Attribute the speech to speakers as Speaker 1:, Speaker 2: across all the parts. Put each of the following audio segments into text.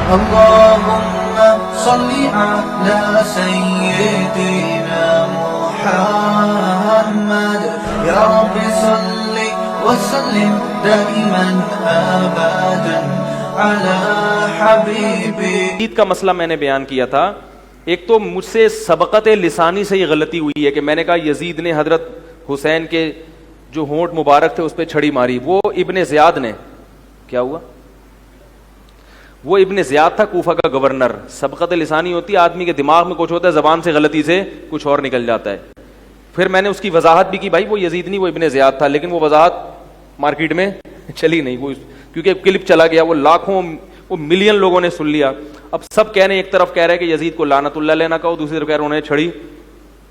Speaker 1: اللهم صل على سيدنا محمد يا رب صل وسلم دائما ابدا على حبيبي.
Speaker 2: عید کا مسئلہ میں نے بیان کیا تھا. ایک تو مجھ سے سبقت لسانی سے یہ غلطی ہوئی ہے کہ میں نے کہا یزید نے حضرت حسین کے جو ہونٹ مبارک تھے اس پہ چھڑی ماری. وہ ابن زیاد نے کیا ہوا, وہ ابن زیاد تھا کوفہ کا گورنر. سبقت لسانی ہوتی ہے, آدمی کے دماغ میں کچھ ہوتا ہے, زبان سے غلطی سے کچھ اور نکل جاتا ہے. پھر میں نے اس کی وضاحت بھی کی, بھائی وہ یزید نہیں وہ ابن زیاد تھا, لیکن وہ وضاحت مارکیٹ میں چلی نہیں, وہ کیونکہ کلپ چلا گیا, وہ لاکھوں وہ ملین لوگوں نے سن لیا. اب سب کہہ رہے ہیں, ایک طرف کہہ رہے ہیں کہ یزید کو لعنت اللہ علیہ نہ کہو, دوسری طرف کہہ رہے ہیں انہوں نے چھڑی,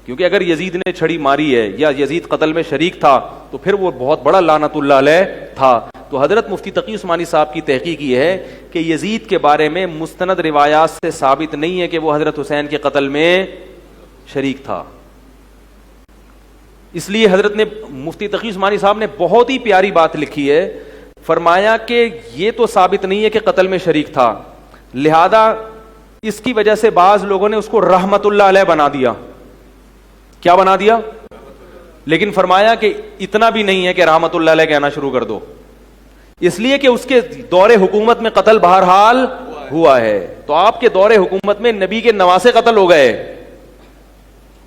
Speaker 2: کیونکہ اگر یزید نے چھڑی ماری ہے یا یزید قتل میں شریک تھا تو پھر وہ بہت بڑا لعنت اللہ علیہ تھا. تو حضرت مفتی تقی عثمانی صاحب کی تحقیق یہ ہے کہ یزید کے بارے میں مستند روایات سے ثابت نہیں ہے کہ وہ حضرت حسین کے قتل میں شریک تھا. اس لیے حضرت نے مفتی تقی عثمانی صاحب نے بہت ہی پیاری بات لکھی ہے. فرمایا کہ یہ تو ثابت نہیں ہے کہ قتل میں شریک تھا, لہذا اس کی وجہ سے بعض لوگوں نے اس کو رحمت اللہ علیہ بنا دیا. کیا بنا دیا؟ لیکن فرمایا کہ اتنا بھی نہیں ہے کہ رحمت اللہ علیہ کہنا شروع کر دو, اس لیے کہ اس کے دور حکومت میں قتل بہرحال ہوا ہے. تو آپ کے دور حکومت میں نبی کے نواسے قتل ہو گئے,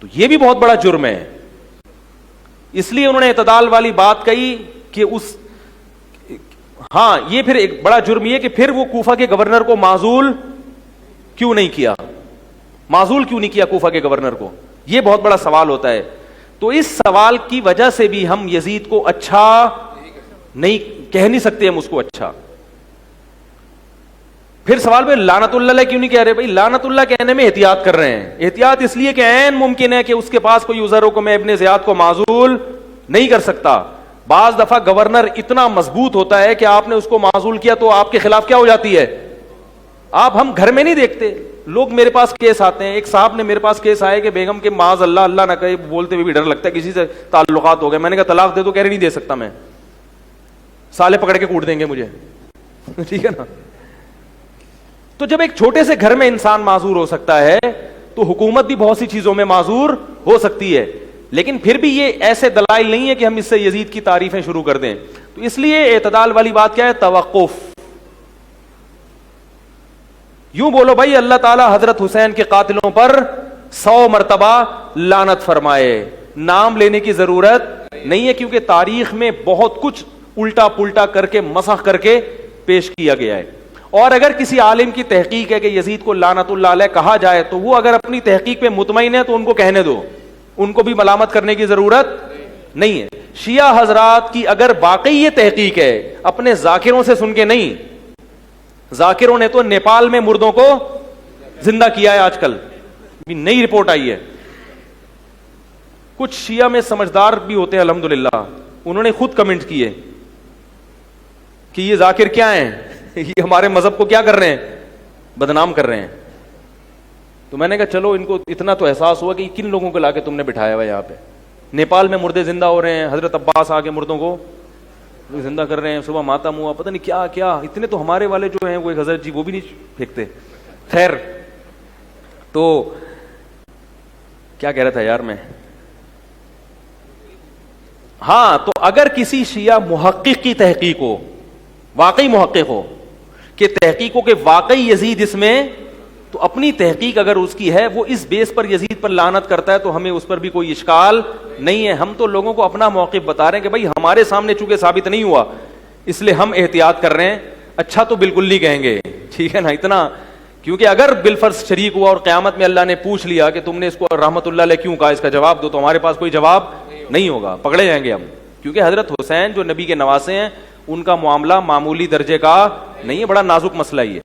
Speaker 2: تو یہ بھی بہت بڑا جرم ہے. اس لیے انہوں نے اعتدال والی بات کہی کہ اس ہاں یہ پھر ایک بڑا جرم یہ کہ پھر وہ کوفہ کے گورنر کو معزول کیوں نہیں کیا, معزول کیوں نہیں کیا کوفہ کے گورنر کو, یہ بہت بڑا سوال ہوتا ہے. تو اس سوال کی وجہ سے بھی ہم یزید کو اچھا نہیں کہہ نہیں سکتے, ہم اس کو اچھا. پھر سوال پہ لعنت اللہ علیہ کیوں نہیں کہہ رہے؟ بھائی لعنت اللہ کہنے میں احتیاط کر رہے ہیں. احتیاط اس لیے کہ عین ممکن ہے کہ اس کے پاس کوئی عذر ہو کہ میں ابن زیاد کو معزول نہیں کر سکتا. بعض دفعہ گورنر اتنا مضبوط ہوتا ہے کہ آپ نے اس کو معزول کیا تو آپ کے خلاف کیا ہو جاتی ہے. ہم گھر میں نہیں دیکھتے, لوگ میرے پاس کیس آتے ہیں. ایک صاحب نے میرے پاس کیس آئے کہ بیگم کے معاذ اللہ اللہ نہ کہے, بولتے ہوئے بھی ڈر لگتا ہے کسی سے تعلقات ہو گئے. میں نے کہا طلاق دے دو, کہہ رہے نہیں دے سکتا میں, سالے پکڑ کے کوٹ دیں گے مجھے. ٹھیک ہے نا. تو جب ایک چھوٹے سے گھر میں انسان معذور ہو سکتا ہے تو حکومت بھی بہت سی چیزوں میں معذور ہو سکتی ہے. لیکن پھر بھی یہ ایسے دلائل نہیں ہے کہ ہم اس سے یزید کی تعریفیں شروع کر دیں. تو اس لیے اعتدال والی بات کیا ہے؟ توقف. یوں بولو بھائی اللہ تعالی حضرت حسین کے قاتلوں پر 100 مرتبہ لعنت فرمائے, نام لینے کی ضرورت نہیں ہے, کیونکہ تاریخ میں بہت کچھ الٹا پلٹا کر کے مسخ کر کے پیش کیا گیا ہے. اور اگر کسی عالم کی تحقیق ہے کہ یزید کو لعنت اللہ علیہ کہا جائے تو وہ اگر اپنی تحقیق پہ مطمئن ہے تو ان کو کہنے دو, ان کو بھی ملامت کرنے کی ضرورت نہیں ہے. شیعہ حضرات کی اگر واقعی یہ تحقیق ہے, اپنے ذاکروں سے سن کے نہیں, ذاکروں نے تو نیپال میں مردوں کو زندہ کیا ہے, آج کل نئی رپورٹ آئی ہے. کچھ شیعہ میں سمجھدار بھی ہوتے ہیں الحمدللہ, انہوں نے خود کمنٹ کیے کہ یہ ذاکر کیا ہیں, یہ ہمارے مذہب کو کیا کر رہے ہیں, بدنام کر رہے ہیں. تو میں نے کہا چلو ان کو اتنا تو احساس ہوا کہ کن لوگوں کو لا کے تم نے بٹھایا ہوا یہاں پہ. نیپال میں مردے زندہ ہو رہے ہیں, حضرت عباس آ کے مردوں کو زندہ کر رہے ہیں, صبح ماتم ہوا, پتہ نہیں کیا کیا. اتنے تو ہمارے والے جو ہیں وہ ایک حضرت جی وہ بھی نہیں پھینکتے. خیر, تو کیا کہہ رہا تھا یار میں, ہاں تو اگر کسی شیعہ محقق کی تحقیق ہو, واقعی محقق ہو کہ تحقیق ہو کہ واقعی یزید اس میں, تو اپنی تحقیق اگر اس کی ہے وہ اس بیس پر یزید پر لعنت کرتا ہے تو ہمیں اس پر بھی کوئی اشکال نہیں ہے. ہم تو لوگوں کو اپنا موقف بتا رہے ہیں کہ بھائی ہمارے سامنے چونکہ ثابت نہیں ہوا اس لیے ہم احتیاط کر رہے ہیں. اچھا تو بالکل نہیں کہیں گے, ٹھیک ہے نا, اتنا, کیونکہ اگر بالفرض شریک ہوا اور قیامت میں اللہ نے پوچھ لیا کہ تم نے اس کو رحمت اللہ علیہ کیوں کہا, اس کا جواب دو, تو ہمارے پاس کوئی جواب نہیں ہوگا, پکڑے جائیں گے ہم. کیونکہ حضرت حسین جو نبی کے نواسے ہیں ان کا معاملہ معمولی درجے کا نہیں ہے, بڑا نازک مسئلہ ہی ہے.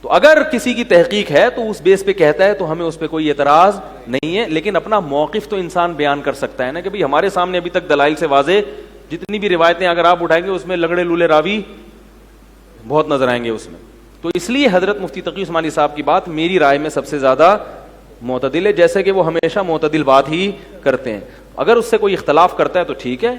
Speaker 2: تو اگر کسی کی تحقیق ہے تو اس بیس پہ کہتا ہے تو ہمیں اس پہ کوئی اعتراض نہیں ہے, لیکن اپنا موقف تو انسان بیان کر سکتا ہے نا کہ بھئی ہمارے سامنے ابھی تک دلائل سے واضح جتنی بھی روایتیں اگر آپ اٹھائیں گے اس میں لگڑے لولے راوی بہت نظر آئیں گے اس میں. تو اس لیے حضرت مفتی تقی عثمانی صاحب کی بات میری رائے میں سب سے زیادہ معتدل ہے, جیسے کہ وہ ہمیشہ معتدل بات ہی کرتے ہیں. اگر اس سے کوئی اختلاف کرتا ہے تو ٹھیک ہے,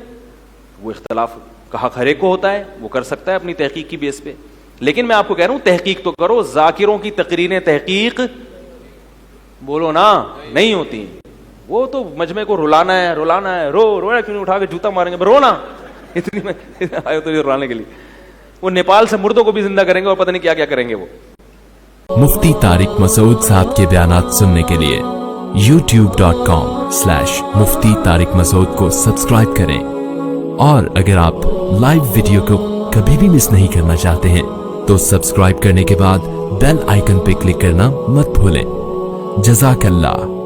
Speaker 2: وہ اختلاف کا حق ہر ایک کو ہوتا ہے, وہ کر سکتا ہے اپنی تحقیق کی بیس پہ. لیکن میں آپ کو کہہ رہا ہوں تحقیق تو کرو. ذاکروں کی تقریریں تحقیق بولو نا نہیں ہوتی. وہ تو مجمع کو رلانا ہے رو کیوں نہیں اٹھا کے جوتا ماریں گے, رونا اتنی میں آئے تو رلانے کے لیے. وہ نیپال سے مردوں کو بھی زندہ کریں گے اور پتہ نہیں کیا کیا کریں گے. وہ
Speaker 3: مفتی طارق مسعود صاحب کے بیانات سننے کے لیے youtube.com/مفتی طارق مسعود کو سبسکرائب کریں, اور اگر آپ لائیو ویڈیو کو کبھی بھی مس نہیں کرنا چاہتے ہیں تو سبسکرائب کرنے کے بعد بیل آئیکن پہ کلک کرنا مت بھولیں. جزاک اللہ.